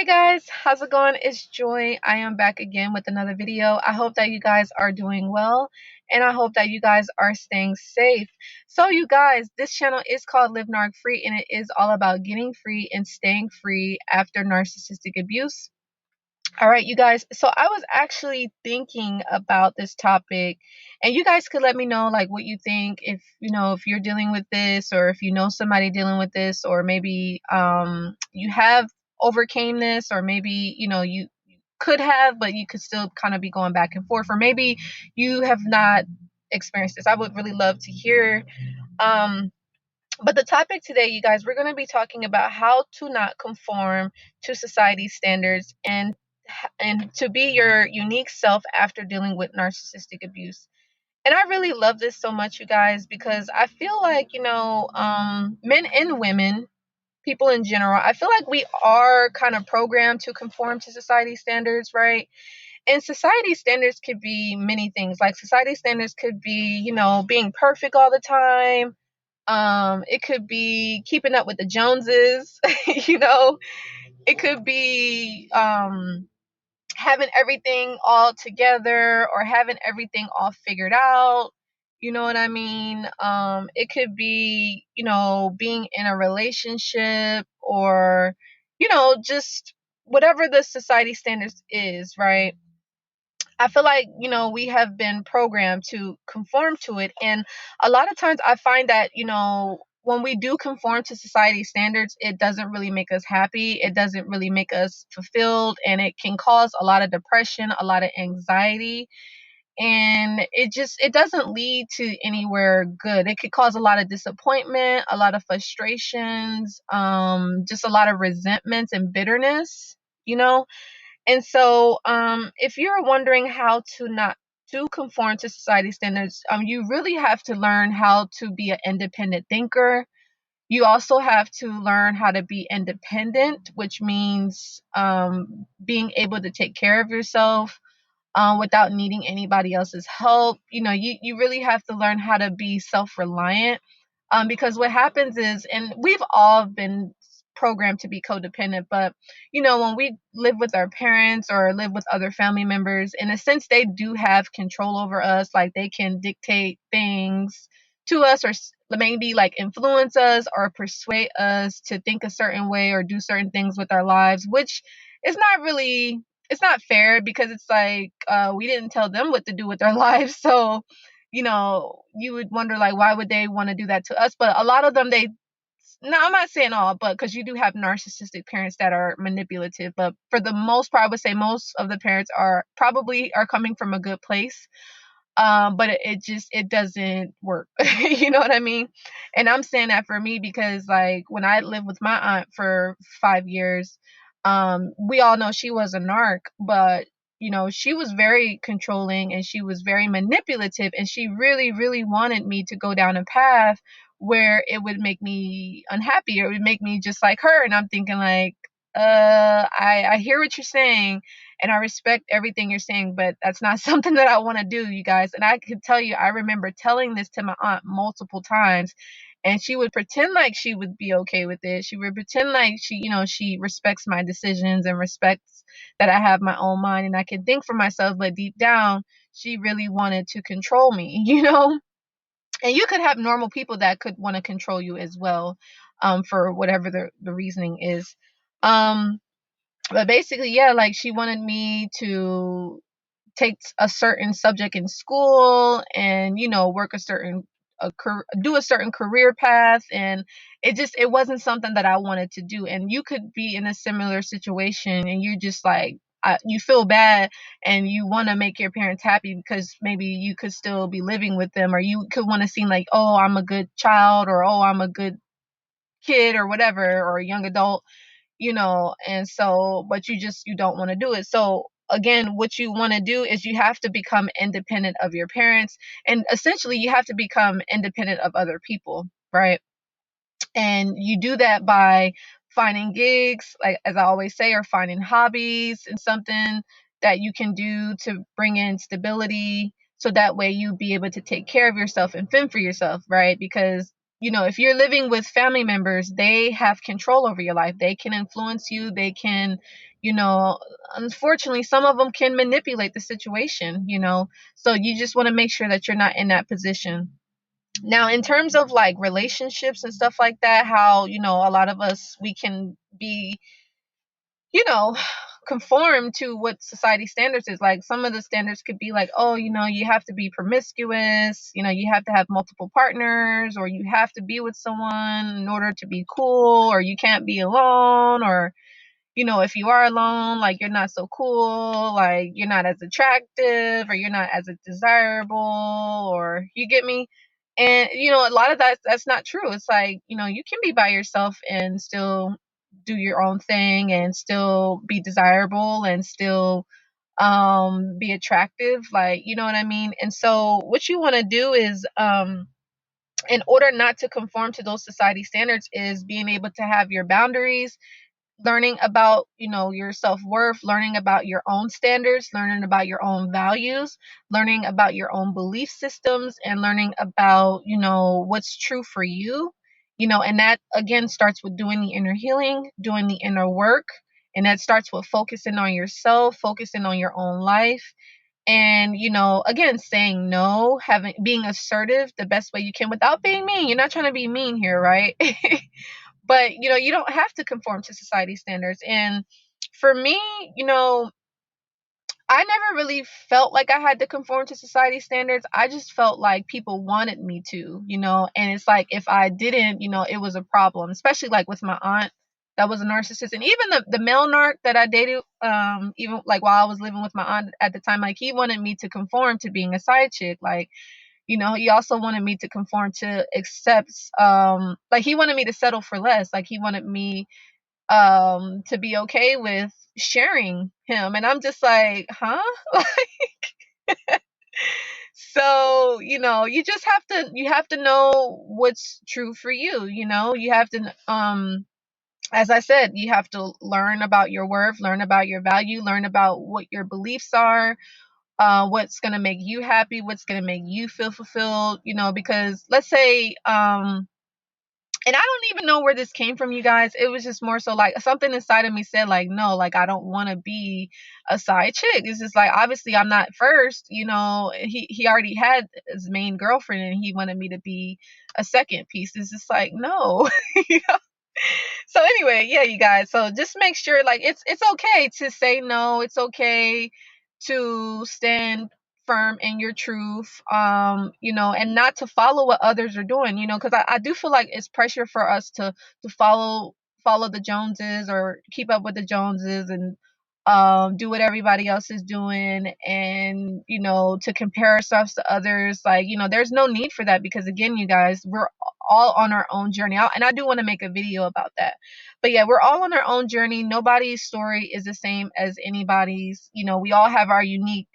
Hi guys, how's it going? It's Joy. I am back again with another video. I hope that you guys are doing well and I hope that you guys are staying safe. So you guys, this channel is called Live Narc Free and it is all about getting free and staying free after narcissistic abuse. All right, you guys. So I was actually thinking about this topic, and you guys could let me know like what you think if you're dealing with this or if you know somebody dealing with this or maybe you have overcame this or maybe you could have but you could still kind of be going back and forth or maybe you have not experienced this. I would really love to hear um but the topic today, you guys, we're going to be talking about how to not conform to society standards and to be your unique self after dealing with narcissistic abuse. And I really love this so much, you guys, because I feel like, men and women, people in general, I feel like we are kind of programmed to conform to society standards, right? And society standards could be many things. Like society standards could be, being perfect all the time. It could be keeping up with the Joneses, you know, it could be having everything all together or having everything all figured out. You know what I mean? It could be, being in a relationship or, just whatever the society standards is, right? I feel like, we have been programmed to conform to it. And a lot of times I find that, when we do conform to society standards, it doesn't really make us happy. It doesn't really make us fulfilled. And it can cause a lot of depression, a lot of anxiety. And it doesn't lead to anywhere good. It could cause a lot of disappointment, a lot of frustrations, just a lot of resentments and bitterness, you know? And so, if you're wondering how to not to conform to society standards, you really have to learn how to be an independent thinker. You also have to learn how to be independent, which means being able to take care of yourself without needing anybody else's help. You really have to learn how to be self-reliant because what happens is, and we've all been programmed to be codependent, but when we live with our parents or live with other family members, in a sense, they do have control over us. Like they can dictate things to us or maybe like influence us or persuade us to think a certain way or do certain things with our lives, which is not really, it's not fair because it's like we didn't tell them what to do with their lives. So you would wonder like why would they want to do that to us? But a lot of them, they no, I'm not saying all, but because you do have narcissistic parents that are manipulative, but for the most part, I would say most of the parents are coming from a good place. But it doesn't work. You know what I mean? And I'm saying that for me because like when I lived with my aunt for 5 years, we all know she was a narc, but she was very controlling and she was very manipulative and she really, really wanted me to go down a path where it would make me unhappy or it would make me just like her. And I'm thinking like, I hear what you're saying and I respect everything you're saying, but that's not something that I want to do, you guys. And I could tell you, I remember telling this to my aunt multiple times, and she would pretend like she would be okay with it. She would pretend like she respects my decisions and respects that I have my own mind and I can think for myself, but deep down, she really wanted to control me, you know? And you could have normal people that could want to control you as well, for whatever the reasoning is. Um, but basically, yeah, like she wanted me to take a certain subject in school and work do a certain career path, and it wasn't something that I wanted to do. And you could be in a similar situation and you just like you feel bad and you want to make your parents happy because maybe you could still be living with them or you could want to seem like, oh, I'm a good child or oh, I'm a good kid or whatever or a young adult, and so but you don't want to do it. So again, what you want to do is you have to become independent of your parents and essentially you have to become independent of other people, right? And you do that by finding gigs, like as I always say, or finding hobbies and something that you can do to bring in stability so that way you be able to take care of yourself and fend for yourself, right? Because if you're living with family members, they have control over your life. They can influence you. They can, you know, unfortunately, some of them can manipulate the situation. So you just want to make sure that you're not in that position. Now, in terms of like relationships and stuff like that, how, a lot of us, we can be, you know, conform to what society standards is. Like some of the standards could be like, oh, you have to be promiscuous, you have to have multiple partners, or you have to be with someone in order to be cool, or you can't be alone, or if you are alone, like you're not so cool, like you're not as attractive, or you're not as desirable, or you get me. And a lot of that's not true. It's like, you can be by yourself and still do your own thing and still be desirable and still be attractive, like, you know what I mean? And so what you want to do is, in order not to conform to those society standards, is being able to have your boundaries, learning about your self-worth, learning about your own standards, learning about your own values, learning about your own belief systems, and learning about what's true for you. And that again starts with doing the inner healing, doing the inner work. And that starts with focusing on yourself, focusing on your own life, and again, saying no, being assertive the best way you can without being mean. You're not trying to be mean here, right? But you don't have to conform to society standards. And for me, I never really felt like I had to conform to society standards. I just felt like people wanted me to. And it's like if I didn't, it was a problem, especially like with my aunt that was a narcissist. And even the male narc that I dated, even like while I was living with my aunt at the time, like he wanted me to conform to being a side chick. Like, he also wanted me to conform to accept, like he wanted me to settle for less. Like he wanted me to be okay with sharing him. And I'm just like, huh? So, you have to know what's true for you. You have to, as I said, you have to learn about your worth, learn about your value, learn about what your beliefs are, what's going to make you happy, what's going to make you feel fulfilled, because let's say, and I don't even know where this came from, you guys. It was just more so like something inside of me said, like, no, like, I don't want to be a side chick. It's just like, obviously, I'm not first. He already had his main girlfriend and he wanted me to be a second piece. It's just like, no. So anyway, yeah, you guys. So just make sure, like, it's okay to say no. It's okay to stand firm in your truth, and not to follow what others are doing, because I do feel like it's pressure for us to follow the Joneses, or keep up with the Joneses, and do what everybody else is doing, and to compare ourselves to others. Like, there's no need for that, because again, you guys, we're all on our own journey. And I do want to make a video about that. But yeah, we're all on our own journey. Nobody's story is the same as anybody's. We all have our unique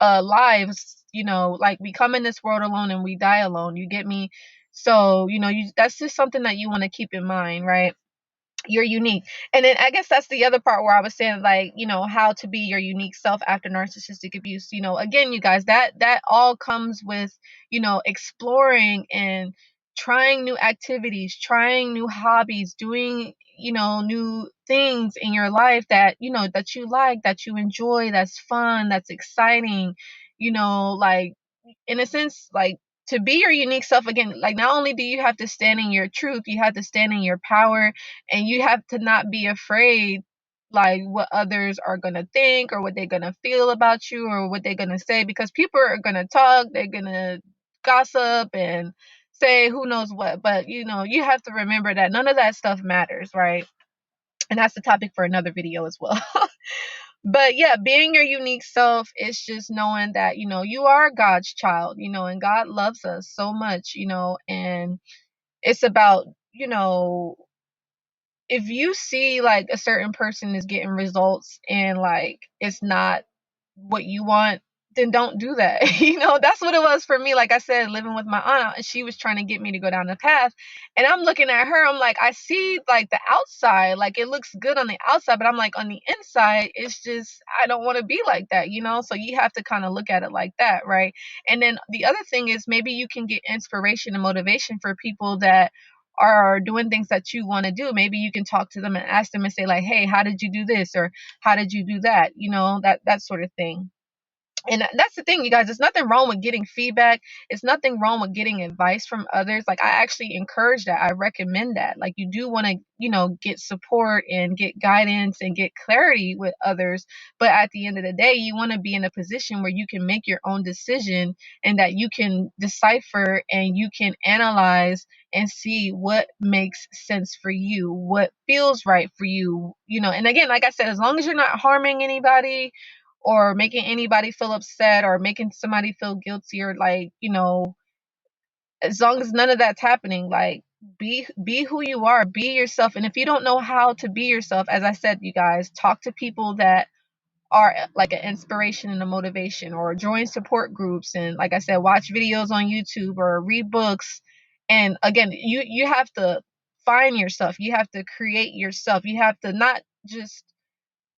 lives. Like, we come in this world alone and we die alone. You get me? So that's just something that you want to keep in mind, right? You're unique. And then I guess that's the other part where I was saying, like, how to be your unique self after narcissistic abuse. Again, you guys, that all comes with exploring and trying new activities, trying new hobbies, doing new things in your life that that you like, that you enjoy, that's fun, that's exciting. Like, in a sense, like, to be your unique self again, like, not only do you have to stand in your truth, you have to stand in your power, and you have to not be afraid, like, what others are going to think, or what they're going to feel about you, or what they're going to say, because people are going to talk, they're going to gossip and say who knows what. But you have to remember that none of that stuff matters, right? And that's the topic for another video as well. But yeah, being your unique self is just knowing that, you are God's child, and God loves us so much, and it's about, if you see like a certain person is getting results and like it's not what you want, then don't do that. You know, that's what it was for me. Like I said, living with my aunt, and she was trying to get me to go down the path. And I'm looking at her, I'm like, I see like the outside, like it looks good on the outside, but I'm like, on the inside, it's just, I don't want to be like that, you know? So you have to kind of look at it like that, right? And then the other thing is maybe you can get inspiration and motivation for people that are doing things that you want to do. Maybe you can talk to them and ask them and say like, hey, how did you do this? Or how did you do that? You know, that sort of thing. And that's the thing, you guys. There's nothing wrong with getting feedback. It's nothing wrong with getting advice from others. Like, I actually encourage that. I recommend that. Like, you do want to, you know, get support and get guidance and get clarity with others. But at the end of the day, you want to be in a position where you can make your own decision, and that you can decipher and you can analyze and see what makes sense for you, what feels right for you, you know. And again, like I said, as long as you're not harming anybody or making anybody feel upset or making somebody feel guilty, or like, you know, as long as none of that's happening, like, be who you are, be yourself. And if you don't know how to be yourself, as I said, you guys, talk to people that are like an inspiration and a motivation, or join support groups, and like I said, watch videos on YouTube or read books. And again, you have to find yourself, you have to create yourself, you have to not just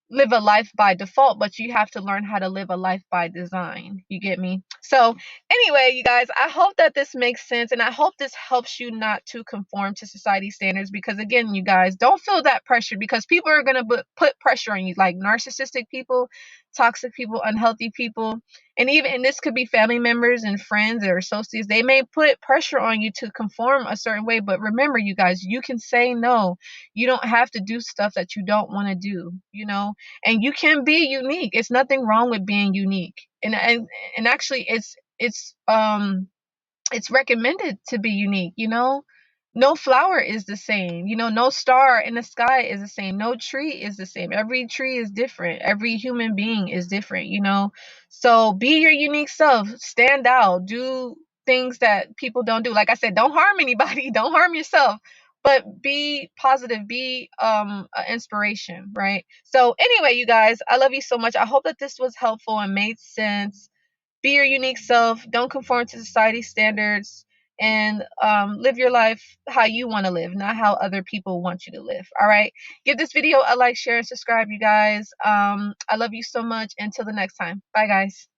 live a life by default, but you have to learn how to live a life by design. You get me? So, anyway, you guys, I hope that this makes sense, and I hope this helps you not to conform to society standards. Because again, you guys, don't feel that pressure, because people are going to put pressure on you, like narcissistic people, toxic people, unhealthy people, and even, and this could be family members and friends or associates. They may put pressure on you to conform a certain way, but remember, you guys, you can say no. You don't have to do stuff that you don't want to do, you know, and you can be unique. It's nothing wrong with being unique. And actually, it's recommended to be unique, you know. No flower is the same, you know. No star in the sky is the same. No tree is the same. Every tree is different. Every human being is different, you know. So be your unique self. Stand out. Do things that people don't do. Like I said, don't harm anybody. Don't harm yourself, but be positive. Be an inspiration, right? So anyway, you guys, I love you so much. I hope that this was helpful and made sense. Be your unique self. Don't conform to society standards, and live your life how you want to live, not how other people want you to live. All right. Give this video a like, share, and subscribe, you guys. I love you so much. Until the next time. Bye, guys.